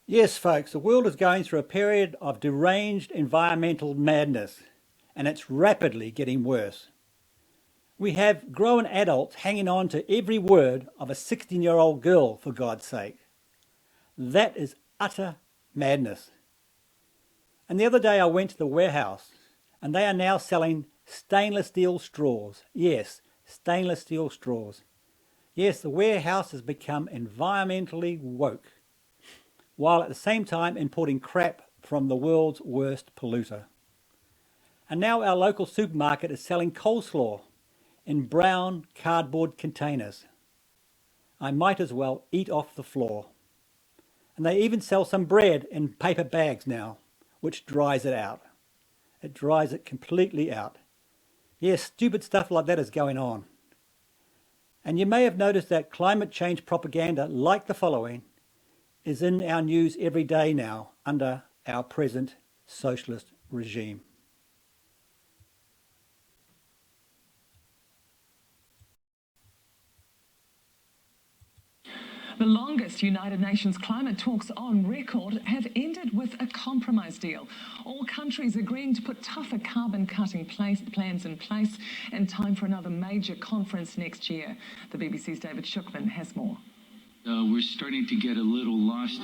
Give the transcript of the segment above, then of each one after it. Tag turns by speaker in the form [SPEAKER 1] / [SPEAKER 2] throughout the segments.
[SPEAKER 1] Yes, folks, the world is going through a period of deranged environmental madness, and it's rapidly getting worse. We have grown adults hanging on to every word of a 16-year-old girl, for God's sake. That is utter madness. And the other day I went to the warehouse, and they are now selling stainless steel straws. Yes, stainless steel straws. Yes, the warehouse has become environmentally woke, while at the same time importing crap from the world's worst polluter. And now our local supermarket is selling coleslaw in brown cardboard containers. I might as well eat off the floor. And they even sell some bread in paper bags now, which dries it out. It dries it completely out. Yes, stupid stuff like that is going on. And you may have noticed that climate change propaganda, like the following, is in our news every day now under our present socialist regime.
[SPEAKER 2] The longest United Nations climate talks on record have ended with a compromise deal. All countries agreeing to put tougher carbon cutting plans in place in time for another major conference next year. The BBC's David Shookman has more.
[SPEAKER 3] We're starting to get a little lost.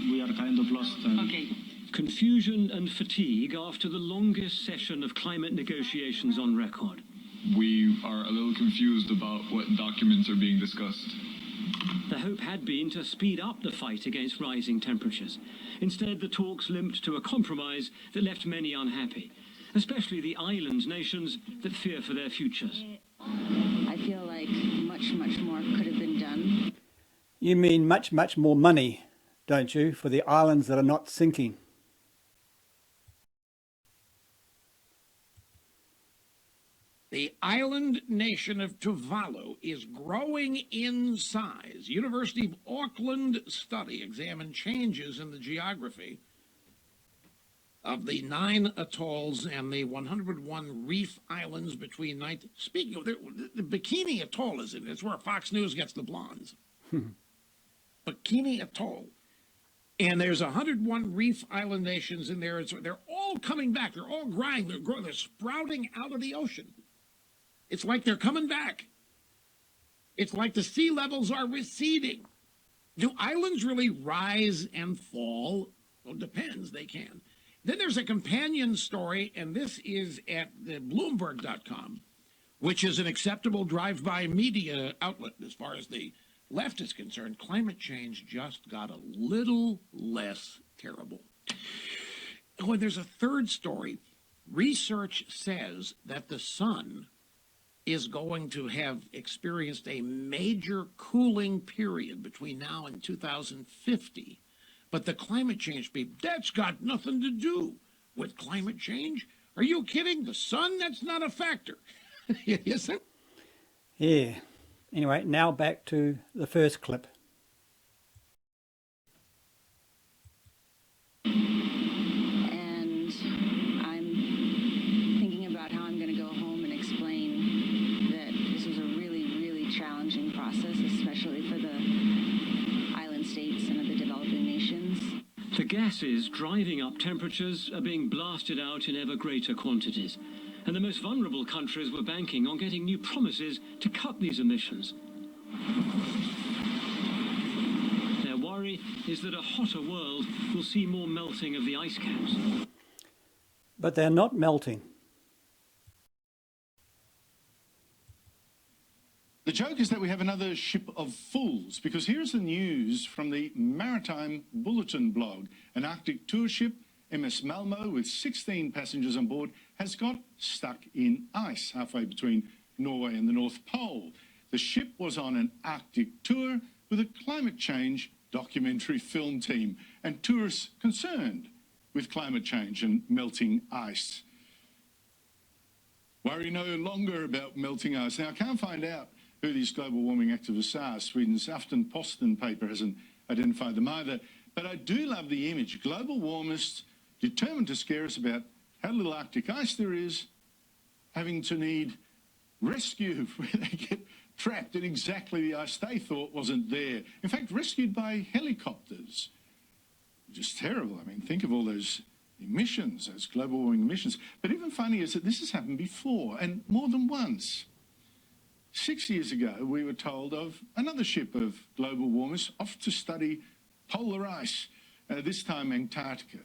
[SPEAKER 4] We are kind of lost.
[SPEAKER 2] Okay.
[SPEAKER 5] Confusion and fatigue after the longest session of climate negotiations on record.
[SPEAKER 6] We are a little confused about what documents are being discussed.
[SPEAKER 5] The hope had been to speed up the fight against rising temperatures. Instead, the talks limped to a compromise that left many unhappy, especially the island nations that fear for their futures.
[SPEAKER 7] I feel like much more could have been done.
[SPEAKER 1] You mean much more money, don't you, for the islands that are not sinking?
[SPEAKER 4] The island nation of Tuvalu is growing in size. University of Auckland study examined changes in the geography of the 9 atolls and the 101 reef islands between Speaking of the Bikini Atoll is in it. It's where Fox News gets the blondes. Bikini Atoll. And there's 101 reef island nations in there. They're all coming back. They're all growing. They're sprouting out of the ocean. It's like they're coming back. It's like the sea levels are receding. Do islands really rise and fall? Well, it depends. They can. Then there's a companion story, and this is at Bloomberg.com, which is an acceptable drive-by media outlet as far as the left is concerned. Climate change just got a little less terrible. Oh, and there's a third story. Research says that the sun is going to have experienced a major cooling period between now and 2050. But the climate change people, that's got nothing to do with climate change. Are you kidding? The sun, that's not a factor. Yes, sir?
[SPEAKER 1] Yeah. Anyway, now back to the first clip.
[SPEAKER 7] And I'm thinking about how I'm going to go home and explain that this was a really challenging process, especially for the island states and the developing nations.
[SPEAKER 5] The gases driving up temperatures are being blasted out in ever greater quantities, and the most vulnerable countries were banking on getting new promises to cut these emissions. Their worry is that a hotter world will see more melting of the ice caps.
[SPEAKER 1] But they're not melting.
[SPEAKER 8] The joke is that we have another ship of fools, because here's the news from the Maritime Bulletin blog. An Arctic tour ship, MS Malmo, with 16 passengers on board, has got stuck in ice halfway between Norway and the North Pole. The ship was on an Arctic tour with a climate change documentary film team and tourists concerned with climate change and melting ice. Worry no longer about melting ice. Now, I can't find out who these global warming activists are. Sweden's Aftenposten paper hasn't identified them either. But I do love the image. Global warmists determined to scare us about how little Arctic ice there is, having to need rescue where they get trapped in exactly the ice they thought wasn't there. In fact, rescued by helicopters. just terrible. I mean, think of all those emissions, those global warming emissions. But even funnier is that this has happened before, and more than once. 6 years ago, we were told of another ship of global warmers off to study polar ice, this time Antarctica.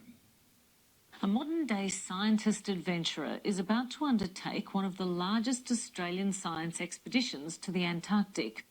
[SPEAKER 9] A modern-day scientist adventurer is about to undertake one of the largest Australian science expeditions to the Antarctic.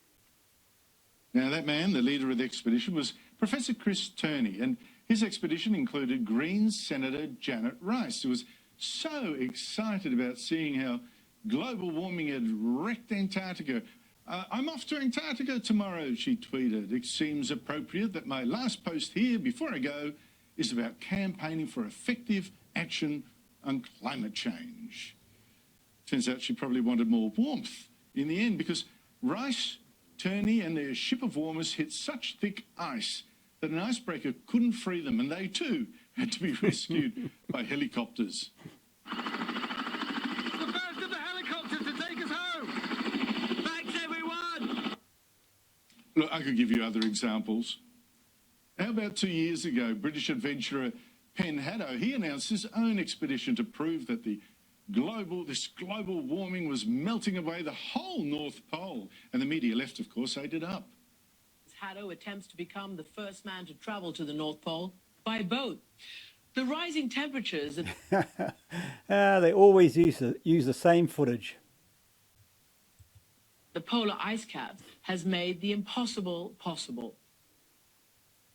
[SPEAKER 8] Now, that man, the leader of the expedition, was Professor CHRISTIANE, and his expedition included Greens Senator Janet Rice, who was so excited about seeing how global warming had wrecked Antarctica. I'm off to Antarctica tomorrow, she tweeted. It seems appropriate that my last post here before I go is about campaigning for effective action on climate change. Turns out she probably wanted more warmth in the end, because Rice, Turney and their ship of warmers hit such thick ice that an icebreaker couldn't free them, and they too had to be rescued by helicopters. Look, I could give you other examples. How about 2 years ago, British adventurer Penn Haddo, he announced his own expedition to prove that this global warming was melting away the whole North Pole. And the media left, of course, ate it up.
[SPEAKER 10] Haddo attempts to become the first man to travel to the North Pole by boat. The rising temperatures...
[SPEAKER 1] They always use the same footage.
[SPEAKER 10] The polar ice cap has made the impossible possible.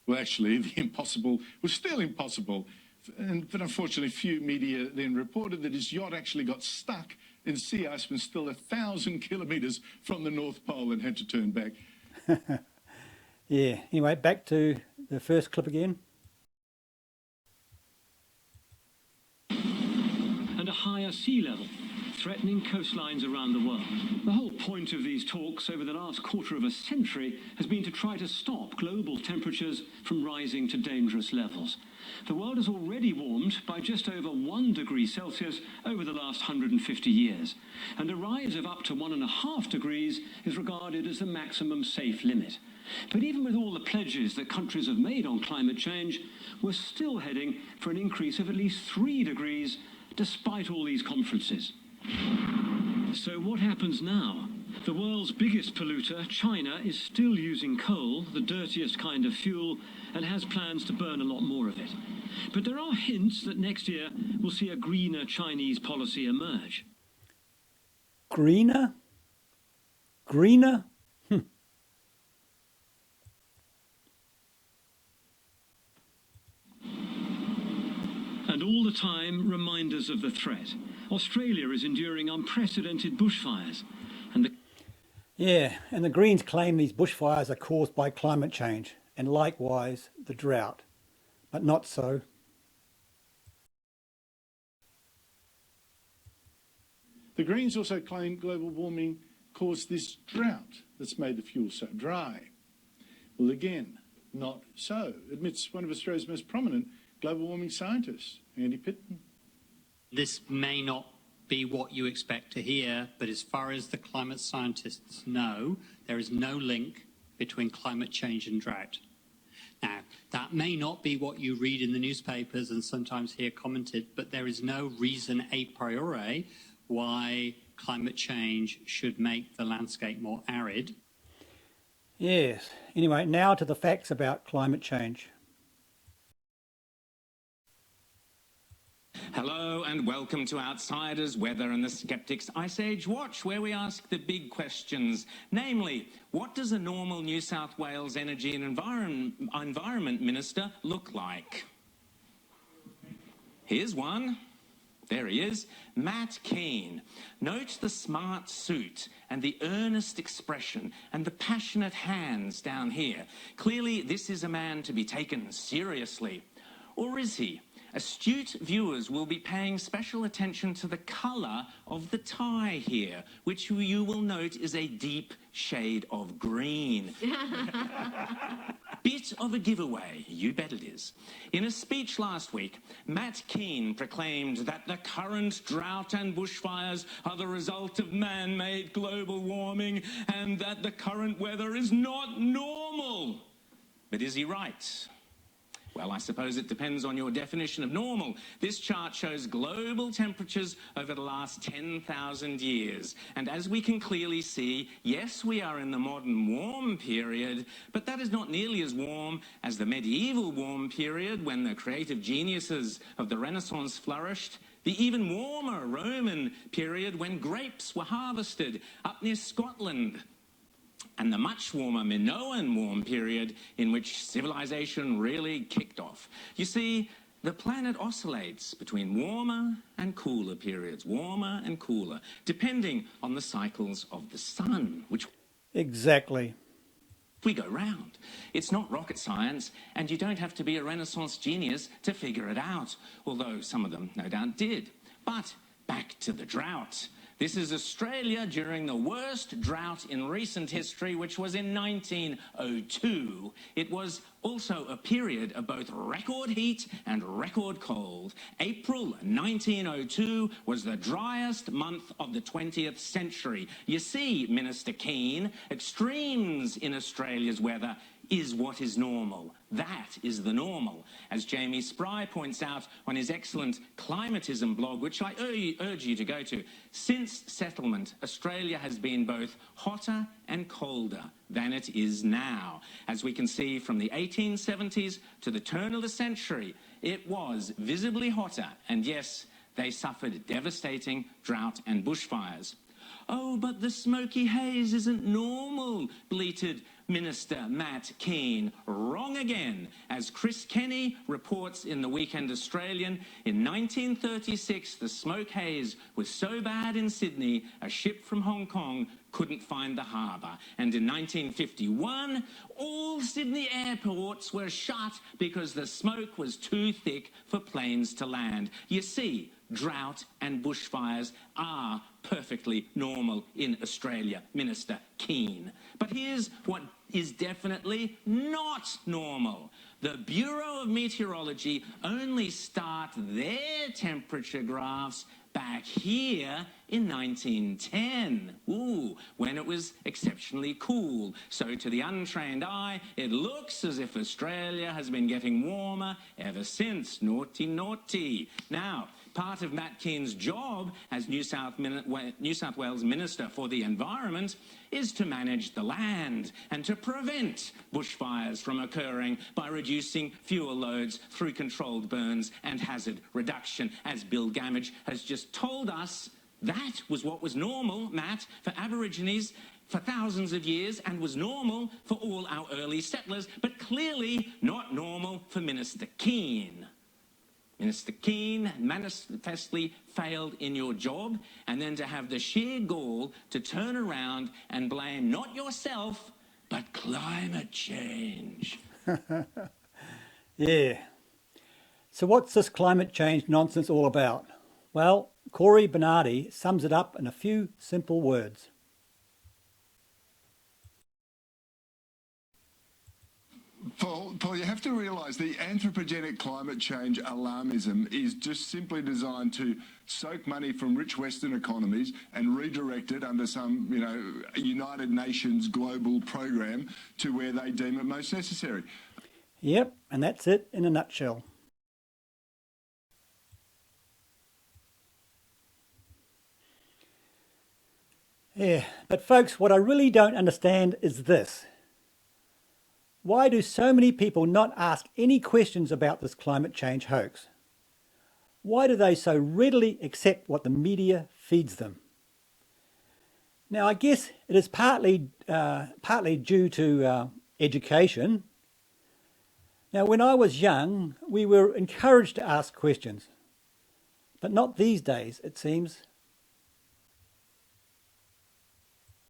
[SPEAKER 8] Well, actually, the impossible was still impossible. But unfortunately, few media then reported that his yacht actually got stuck in sea ice when still 1,000 kilometres from the North Pole and had to turn back.
[SPEAKER 1] Yeah, anyway, back to the first clip again.
[SPEAKER 5] And a higher sea level, threatening coastlines around the world. The whole point of these talks over the last quarter of a century has been to try to stop global temperatures from rising to dangerous levels. The world has already warmed by just over 1 degree Celsius over the last 150 years, and a rise of up to 1.5 degrees is regarded as the maximum safe limit. But even with all the pledges that countries have made on climate change, we're still heading for an increase of at least 3 degrees, despite all these conferences. So what happens now? The world's biggest polluter, China, is still using coal, the dirtiest kind of fuel, and has plans to burn a lot more of it. But there are hints that next year we'll see a greener Chinese policy emerge.
[SPEAKER 1] Greener? Greener?
[SPEAKER 5] And all the time, reminders of the threat. Australia is enduring unprecedented bushfires. And
[SPEAKER 1] the Greens claim these bushfires are caused by climate change, and likewise the drought. But not so.
[SPEAKER 8] The Greens also claim global warming caused this drought that's made the fuel so dry. Well, again, not so, admits one of Australia's most prominent global warming scientists, Andy Pitman.
[SPEAKER 11] This may not be what you expect to hear, but as far as the climate scientists know, there is no link between climate change and drought. Now, that may not be what you read in the newspapers and sometimes hear commented, but there is no reason a priori why climate change should make the landscape more arid.
[SPEAKER 1] Yes. Anyway, now to the facts about climate change.
[SPEAKER 12] Hello and welcome to Outsiders, Weather and the Skeptics Ice Age Watch, where we ask the big questions, namely, what does a normal New South Wales Energy and Environment Minister look like? Here's one. There he is, Matt Keane. Note the smart suit and the earnest expression and the passionate hands down here. Clearly, this is a man to be taken seriously. Or is he? Astute viewers will be paying special attention to the colour of the tie here, which you will note is a deep shade of green. Bit of a giveaway, you bet it is. In a speech last week, Matt Keane proclaimed that the current drought and bushfires are the result of man-made global warming and that the current weather is not normal. But is he right? Well, I suppose it depends on your definition of normal. This chart shows global temperatures over the last 10,000 years. And as we can clearly see, yes, we are in the modern warm period, but that is not nearly as warm as the medieval warm period when the creative geniuses of the Renaissance flourished, the even warmer Roman period when grapes were harvested up near Scotland, and the much warmer Minoan warm period in which civilization really kicked off. You see, the planet oscillates between warmer and cooler periods, warmer and cooler, depending on the cycles of the sun, which
[SPEAKER 1] Exactly.
[SPEAKER 12] we go round. It's not rocket science, and you don't have to be a Renaissance genius to figure it out, although some of them no doubt did. But back to the drought. This is Australia during the worst drought in recent history, which was in 1902. It was also a period of both record heat and record cold. April 1902 was the driest month of the 20th century. You see, Minister Keane, extremes in Australia's weather is what is normal. That is the normal. As Jamie Spry points out on his excellent climatism blog, which I urge you to go to, since settlement, Australia has been both hotter and colder than it is now. As we can see from the 1870s to the turn of the century, it was visibly hotter, and yes, they suffered devastating drought and bushfires. Oh, but the smoky haze isn't normal, bleated Minister Matt Keane. Wrong again. As Chris Kenny reports in the Weekend Australian, in 1936, the smoke haze was so bad in Sydney, a ship from Hong Kong couldn't find the harbour. And in 1951, all Sydney airports were shut because the smoke was too thick for planes to land. You see, drought and bushfires are perfectly normal in Australia, Minister Keane. But here's what is definitely not normal. The Bureau of Meteorology only start their temperature graphs back here in 1910, when it was exceptionally cool. So to the untrained eye, it looks as if Australia has been getting warmer ever since. Naughty, naughty. Now, part of Matt Keane's job as New South Wales Minister for the Environment is to manage the land and to prevent bushfires from occurring by reducing fuel loads through controlled burns and hazard reduction. As Bill Gammage has just told us, that was what was normal, Matt, for Aborigines for thousands of years and was normal for all our early settlers, but clearly not normal for Minister Keane. Minister Keane manifestly failed in your job, and then to have the sheer gall to turn around and blame not yourself, but climate change.
[SPEAKER 1] Yeah. So what's this climate change nonsense all about? Well, Corey Bernardi sums it up in a few simple words.
[SPEAKER 13] Paul, you have to realise the anthropogenic climate change alarmism is just simply designed to soak money from rich Western economies and redirect it under some, United Nations global program to where they deem it most necessary.
[SPEAKER 1] Yep, and that's it in a nutshell. Yeah, but folks, what I really don't understand is this. Why do so many people not ask any questions about this climate change hoax? Why do they so readily accept what the media feeds them? Now, I guess it is partly due to education. Now, when I was young, we were encouraged to ask questions, but not these days, it seems.